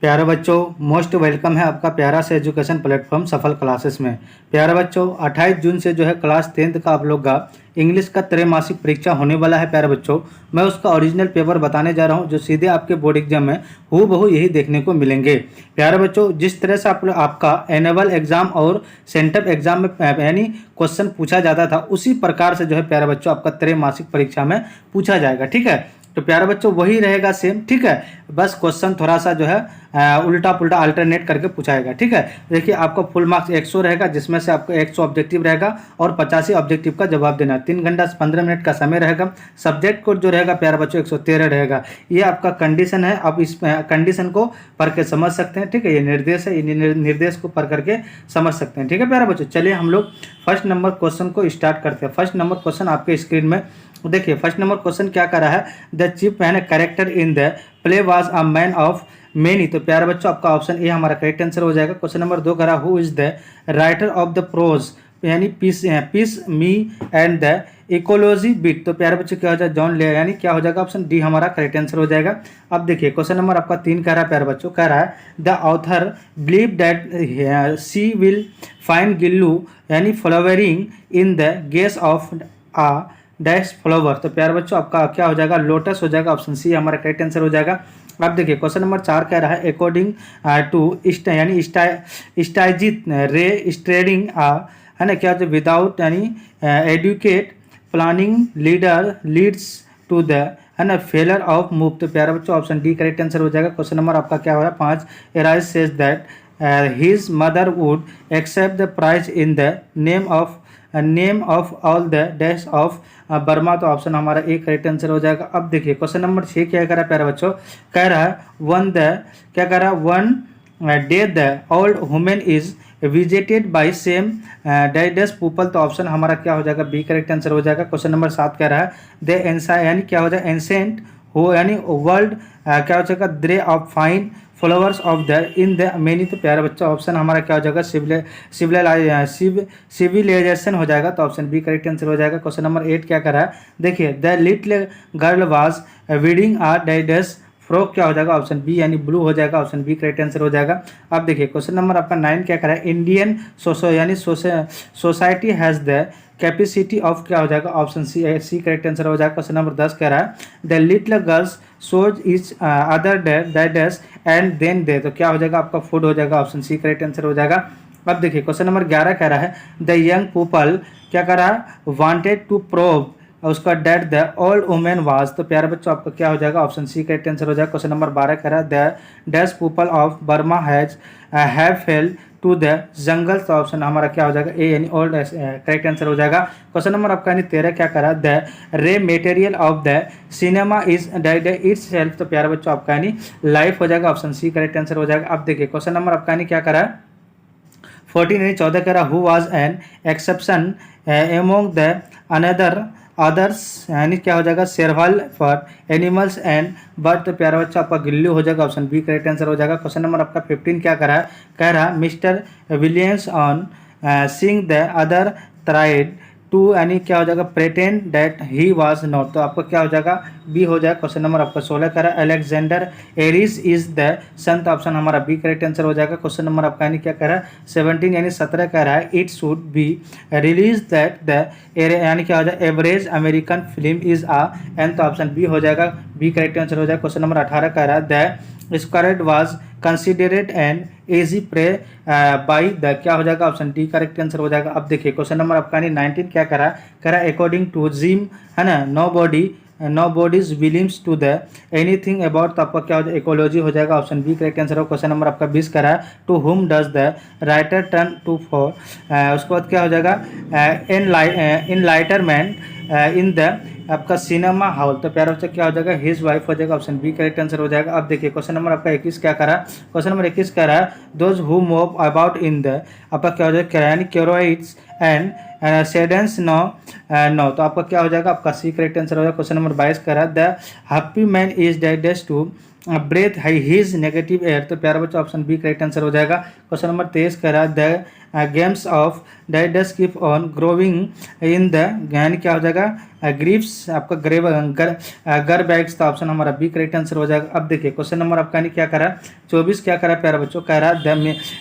प्यारे बच्चों, most welcome है आपका प्यारा से एजुकेशन प्लेटफॉर्म सफल क्लासेस में। प्यारे बच्चों, 28 जून से जो है क्लास 10th का आप लोग का इंग्लिश का त्रैमासिक परीक्षा होने वाला है। प्यारे बच्चों, मैं उसका ओरिजिनल पेपर बताने जा रहा हूं जो सीधे आपके बोर्ड एग्जाम में हूबहू यही देखने को मिलेंगे। प्यारे बच्चों, जिस तरह से आपका एनुअल एग्जाम और सेंटअप एग्जाम में यानी क्वेश्चन पूछा जाता था, उसी प्रकार से जो है प्यारे बच्चों आपका त्रैमासिक परीक्षा में पूछा जाएगा। ठीक है, तो प्यारे बच्चों वही रहेगा सेम। ठीक है, बस क्वेश्चन थोड़ा सा जो है उल्टा पुल्टा अल्टरनेट करके पूछाएगा। ठीक है, देखिए आपका फुल मार्क्स 100 रहेगा, जिसमें से आपको 100 ऑब्जेक्टिव रहेगा और 85 ऑब्जेक्टिव का जवाब देना है। 3 घंटा 15 मिनट का समय रहेगा। सब्जेक्ट कोड जो रहेगा प्यारे बच्चों 113 रहेगा। ये आपका कंडीशन है, आप इस कंडीशन को पढ़ के समझ सकते हैं। ठीक है, ये निर्देश है, ये निर्देश को पढ़ करके समझ सकते हैं। ठीक है प्यारे बच्चों, चलिए हम लोग फर्स्ट नंबर क्वेश्चन को स्टार्ट करते हैं। फर्स्ट नंबर क्वेश्चन आपके स्क्रीन में देखिए। फर्स्ट नंबर क्वेश्चन क्या कर रहा है, the chief man character in the play was a man of many. तो प्यारे बच्चों आपका ऑप्शन ए हमारा करेक्ट आंसर हो जाएगा। क्वेश्चन नंबर 2 करा, who is the writer of the prose यानी piece me and the ecology bit. तो प्यारे बच्चों क्या हो जाएगा, जॉन ले यानी क्या हो जाएगा, ऑप्शन डी हमारा करेक्ट आंसर हो जाएगा। अब देखिए क्वेश्चन नंबर आपका 3 कह रहा है प्यारे बच्चों, कह रहा है the author believe that she will find गिल्लू यानी flowering in the guess of a dash flower. तो प्यारे बच्चों आपका क्या हो जाएगा, लोटस हो जाएगा। ऑप्शन सी हमारा करेक्ट आंसर हो जाएगा। अब देखिए क्वेश्चन नंबर 4 कह रहा है अकॉर्डिंग टू यानी स्टाइजित रे स्ट्रेडिंग है ना, क्या होता है विदाउट यानी adequate planning leader leads to the है ना फेलर ऑफ मूव। तो प्यारे बच्चों ऑप्शन डी करेक्ट आंसर हो जाएगा। क्वेश्चन नंबर आपका क्या हो रहा है 5, Aris says that his mother would accept the prize in the name of all the dash of Burma. तो ऑप्शन हमारा एक करेक्ट आंसर हो जाएगा। अब देखिए क्वेश्चन नंबर 6 क्या कह रहा है प्यारे बच्चों, कह रहा है one day the old women is visited by same dash people. तो ऑप्शन हमारा क्या हो जाएगा, बी करेक्ट आंसर हो जाएगा। क्वेश्चन नंबर 7 कह रहा है द एंसा यानी क्या हो जाएगा, एंसेंट हो यानी वर्ल्ड क्या हो जाएगा, द्रे of fine followers of the in the many. तो प्यारे बच्चा ऑप्शन हमारा क्या हो जाएगा, सिविलाइजेशन हो जाएगा। तो ऑप्शन बी करेक्ट आंसर हो जाएगा। क्वेश्चन नंबर 8 क्या कर रहा है, देखिए the little girl was reading a dash frock. क्या हो जाएगा, ऑप्शन बी यानी ब्लू हो जाएगा। ऑप्शन बी करेक्ट आंसर हो जाएगा। अब देखिए क्वेश्चन नंबर आपका 9 क्या कर रहा है, Indian society has the capacity of क्या हो जाएगा, ऑप्शन सी करेक्ट आंसर हो जाएगा। क्वेश्चन नंबर 10 कह रहा है the little girls sews each other dash and then they. तो क्या हो जाएगा आपका फूड हो जाएगा। ऑप्शन सी करेक्ट आंसर हो जाएगा। अब देखिए क्वेश्चन नंबर 11 कह रहा है द यंग पीपल क्या कर रहा है, वांटेड टू प्रोव उसका that the old women was. तो प्यारे बच्चों आपका क्या हो जाएगा, ऑप्शन सी करेक्ट आंसर हो जाएगा। क्वेश्चन नंबर 12 कह रहा है the dash people of Burma have fled to the jungle. तो ऑप्शन हमारा क्या हो जाएगा, ए यानी ओल्ड करेक्ट आंसर हो जाएगा। क्वेश्चन नंबर आपका यानी 13 क्या करा, द रे material of the cinema is it's self. तो प्यारे बच्चों आपका यानी लाइफ हो जाएगा। ऑप्शन सी करेक्ट आंसर हो जाएगा। अब देखिए क्वेश्चन नंबर आपका यानी क्या करा, 14 यानी 14 कह रहा who was an exception among the another others यानी क्या हो जाएगा, survival for animals and bird. तो प्यारा बच्चा आपका गिल्लू हो जाएगा। ऑप्शन बी करेक्ट आंसर हो जाएगा। क्वेश्चन नंबर आपका 15 क्या करा है, कह रहा Mister Williams on seeing the other tried to यानी क्या हो जाएगा, pretend that he was not. तो आपका क्या हो जाएगा, बी हो जाएगा। क्वेश्चन नंबर आपका 16 कह रहा है अलेक्जेंडर एरिस इज द सन। तो ऑप्शन हमारा बी करेक्ट आंसर हो जाएगा। क्वेश्चन नंबर आपका यानी क्या कह रहा है 17 यानी 17 कह रहा है it should be realise that the यानी क्या हो जाएगा, average American film is a an. तो ऑप्शन बी हो जाएगा, बी करेक्ट आंसर हो जाएगा। क्वेश्चन नंबर 18 कह रहा है the squire was considered and easy prey by the. क्या हो जाएगा, ऑप्शन डी करेक्ट आंसर हो जाएगा। अब देखिए क्वेश्चन नंबर आपका 19 क्या करा, कह रहा है अकॉर्डिंग टू जिम है ना nobody's believes to the anything about. तो आपका क्या हो जाएगा, इकोलॉजी हो जाएगा। ऑप्शन बी करेक्ट आंसर हो। क्वेश्चन नंबर आपका 20 करा है to whom does the writer turn to for. उसके बाद क्या हो जाएगा, इनलाइटरमेंट इन द आपका सिनेमा हॉल। तो प्यारा बच्चा क्या हो जाएगा, हिज वाइफ हो जाएगा। ऑप्शन बी करेक्ट आंसर हो जाएगा। अब देखिए क्वेश्चन नंबर आपका 21 क्या करा, क्वेश्चन नंबर 21 कह रहा है those who move about in the आपका क्या हो जाएगा, यानी क्यूरोइड्स एंड सेडेंस नो। तो आपका क्या हो जाएगा, आपका सी करेक्ट आंसर हो जाएगा। क्वेश्चन नंबर 22 कह रहा है the happy man is deadest to breath his negative air. तो प्यारा बच्चा ऑप्शन बी करेक्ट आंसर हो जाएगा। क्वेश्चन नंबर 23 कह रहा है द गेम्स ऑफ डाइडस keep on growing in the, यानी क्या हो जाएगा ग्रीव्स आपका गर बैग्स, तो ऑप्शन हमारा बी करेक्ट आंसर हो जाएगा। अब देखिए क्वेश्चन नंबर आपका नहीं क्या करा 24 क्या करा प्यारा बच्चों, कह रहा the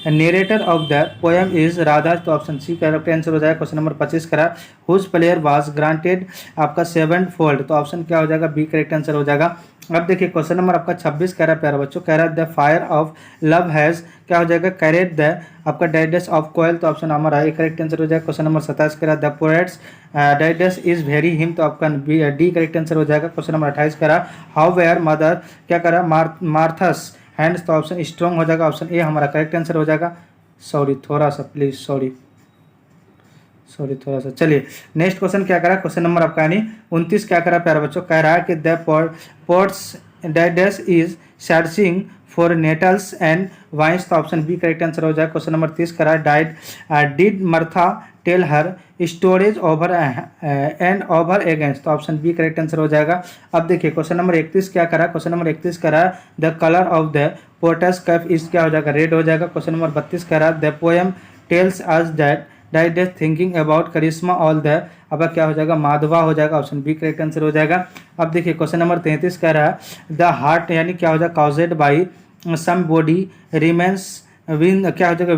narrator of the poem is Radha, तो ऑप्शन सी करेक्ट आंसर हो जाएगा। क्वेश्चन नंबर 25 करा हुज प्लेयर वाज ग्रांटेड आपका 7 फोल्ड, तो ऑप्शन क्या हो जाएगा बी करेक्ट आंसर हो जाएगा। अब देखिए क्वेश्चन नंबर आपका 26 कह रहा है प्यारा बच्चों, कह रहा है the fire of love has क्या हो जाएगा कैरेड द आपका डाइडस ऑफ कोयल, तो ऑप्शन हमारा एक करेक्ट आंसर हो जाएगा। क्वेश्चन नंबर 27 कह रहा है द पोएट्स डाइडस इज वेरी हिम, तो आपका डी करेक्ट आंसर हो जाएगा। क्वेश्चन नंबर 28 कह रहा हाउ वेयर मदर क्या कह रहा मार्थस हैंड्स, तो ऑप्शन स्ट्रॉन्ग हो जाएगा, ऑप्शन ए हमारा करेक्ट आंसर हो जाएगा। सॉरी थोड़ा सा प्लीज सॉरी थोड़ा सा। चलिए नेक्स्ट क्वेश्चन क्या करा, क्वेश्चन नंबर आपका यानी 29 क्या करा प्यारे बच्चों, कह रहा है कि द पोर्ट्स डाइडस is searching for nettles and vines, तो ऑप्शन बी करेक्ट आंसर हो जाएगा। क्वेश्चन नंबर 30 करा डाइड did Martha tell her storage over and over against, तो ऑप्शन बी करेक्ट आंसर हो जाएगा। अब देखिए क्वेश्चन नंबर 31 क्या करा, क्वेश्चन नंबर 31 करा the colour of the porter's cup is क्या हो जाएगा रेड हो जाएगा। क्वेश्चन नंबर 32 करा the poem tells us that डाइडस thinking about Christmas all the, अब क्या हो जाएगा माधवा हो जाएगा, ऑप्शन बी करेक्ट आंसर हो जाएगा। अब देखिए क्वेश्चन नंबर 33 कह रहा है द हार्ट यानी क्या हो जाएगा caused by some body remains when क्या हो जाएगा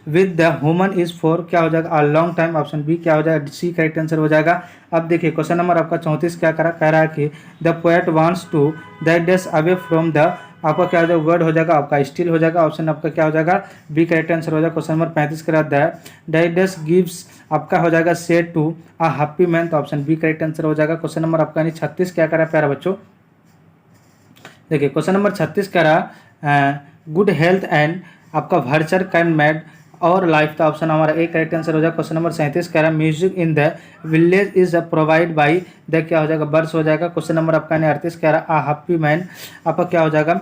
with the human is for क्या हो जाएगा a long time, option B क्या हो जाएगा सी करेक्ट आंसर हो जाएगा। अब देखिए क्वेश्चन नंबर आपका 34 क्या कह रहा है कि द पोएट वांट्स टू डाइडस अवे फ्रॉम द, आपका क्या हो जाएगा वर्ड हो जाएगा आपका स्टिल हो जाएगा, ऑप्शन आपका क्या हो जाएगा बी करेक्ट आंसर हो जाएगा। क्वेश्चन नंबर 35 करा दैट डाइडस गिव्स आपका हो जाएगा said to a happy man, तो ऑप्शन बी करेक्ट आंसर हो जाएगा। क्वेश्चन नंबर आपका 36 क्या करा प्यारा बच्चों, देखिए क्वेश्चन नंबर 36 करा गुड हेल्थ एंड आपका वर्चर कैन मेड और लाइफ, तो ऑप्शन हमारा एक करेक्ट आंसर हो जाएगा। क्वेश्चन नंबर 37 कह रहा है music in the village is provide by the क्या हो जाएगा बर्ड्स हो जाएगा। क्वेश्चन नंबर आपका 38 कह रहा है आ हैप्पी मैन आपका क्या हो जाएगा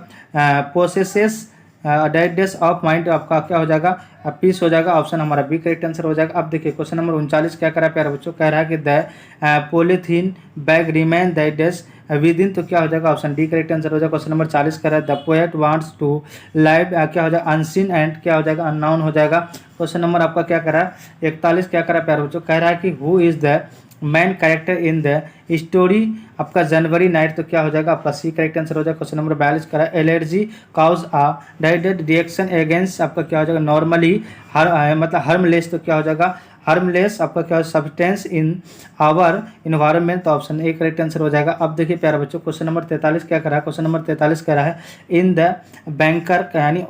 पोसेसेस डाइडस ऑफ माइंड, आपका क्या हो जाएगा पीस हो जाएगा, ऑप्शन हमारा बी करेक्ट आंसर हो जाएगा। अब देखिए क्वेश्चन नंबर 39 क्या करा प्यारे बच्चों, कह रहा है कि द पॉलीथीन बैग रिमेन डाइडस विद इन, तो क्या हो जाएगा ऑप्शन डी करेक्ट आंसर हो जाएगा। क्वेश्चन नंबर 40 कह रहा है the poet wants to live क्या हो जाएगा अनसीन एंड क्या हो जाएगा अननाउन हो जाएगा। क्वेश्चन नंबर आपका क्या करा 41 क्या करा प्यारे बच्चों, कह रहा है कि who is the man character in the story आपका जनवरी नाइट, तो क्या हो जाएगा आपका सी करेक्ट आंसर हो जाएगा। क्वेश्चन नंबर 42 करा एलर्जी काउज आ डाइडेड रिएक्शन अगेंस्ट, आपका क्या हो जाएगा नॉर्मली मतलब हार्मलेस, तो क्या हो जाएगा हार्मलेस आपका क्या सब्सटेंस इन आवर इन्वायरमेंट, तो ऑप्शन ए करेक्ट आंसर हो जाएगा। अब देखिए प्यारे बच्चों क्वेश्चन नंबर 43 क्या करा है, क्वेश्चन नंबर 43 कह रहा है इन द बैंकर यानी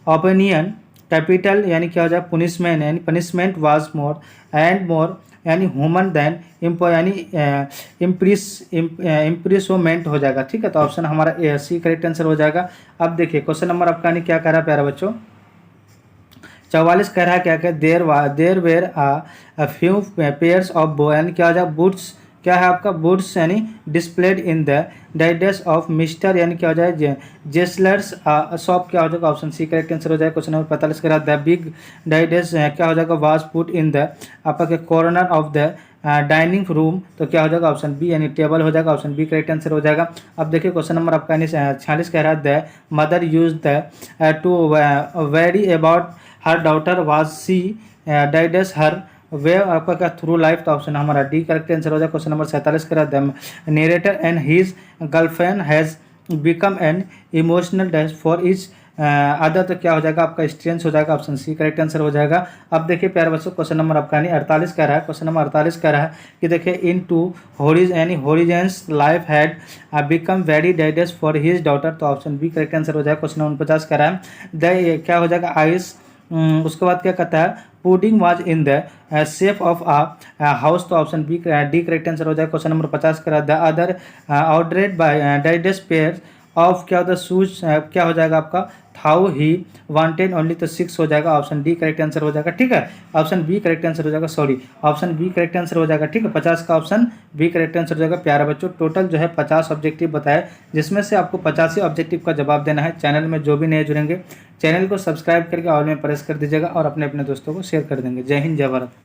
ओपिनियन कैपिटल यानी क्या हो जाएगा पुनिशमेंट यानी punishment was more and more यानी ह्यूमन देन इम्पो यानी इम्प्रेसोमेंट हो जाएगा, ठीक है, तो ऑप्शन हमारा ए सी करेक्ट आंसर हो जाएगा। अब देखिए क्वेश्चन नंबर आपका नहीं क्या कह रहा है प्यारे बच्चों 44 कह रहा है क्या there were a few pairs of बो यानी क्या हो जाएगा बूट्स क्या है आपका बूट्स यानी डिस्प्लेड इन द डाइडस ऑफ मिस्टर यानी क्या हो जाएगा जेसलर्स शॉप, क्या हो जाएगा ऑप्शन सी करेक्ट आंसर हो जाएगा। क्वेश्चन नंबर 45 कह रहा है द बिग डाइडस क्या हो जाएगा वाज पुट इन द आपका corner of the dining room, तो क्या हो जाएगा ऑप्शन बी यानी टेबल हो जाएगा, ऑप्शन बी करेक्ट आंसर हो जाएगा। अब देखिए क्वेश्चन नंबर आपका 46 कह रहा है the mother use the to worry about her daughter was she डाइडस हर वे आपका क्या थ्रू लाइफ, तो ऑप्शन हमारा डी करेक्ट आंसर हो जाएगा। क्वेश्चन नंबर 47 कह रहा है narrator and his girlfriend has become an emotional dash for each other, तो क्या हो जाएगा आपका स्ट्रेंथ हो जाएगा, ऑप्शन सी करेक्ट आंसर हो जाएगा। अब देखिए प्यारे बच्चों क्वेश्चन नंबर आपका नहीं 48 कह रहा है, क्वेश्चन नंबर 48 कह रहा है कि देखिए इन टू होरिज यानी horizons life had become very डाइडस फॉर हिज डॉटर, तो ऑप्शन बी करेक्ट आंसर हो जाएगा। क्वेश्चन नंबर 49 कह रहा है द क्या हो जाएगा आइस, उसके बाद क्या कहता है pudding was in the shape of a house, तो option B D correct answer हो जाएगा। क्वेश्चन नंबर 50 करा द अदर ऑर्डरेड बाय डाइडस पेयर ऑफ क्या होता है शूज क्या हो जाएगा आपका थाउ ही वांटेड ओनली, तो 6 हो जाएगा, ऑप्शन डी करेक्ट आंसर हो जाएगा, ठीक है, ऑप्शन बी करेक्ट आंसर हो जाएगा, sorry option B correct answer हो जाएगा, ठीक है, 50 का ऑप्शन बी करेक्ट आंसर हो जाएगा। प्यारे बच्चों टोटल जो है 50 ऑब्जेक्टिव बताए जिसमें से आपको 85 ऑब्जेक्टिव का जवाब देना है। चैनल में जो भी नए जुड़ेंगे चैनल को सब्सक्राइब करके ऑल में प्रेस कर दीजिएगा और अपने अपने दोस्तों को शेयर कर देंगे। जय हिंद जय भारत।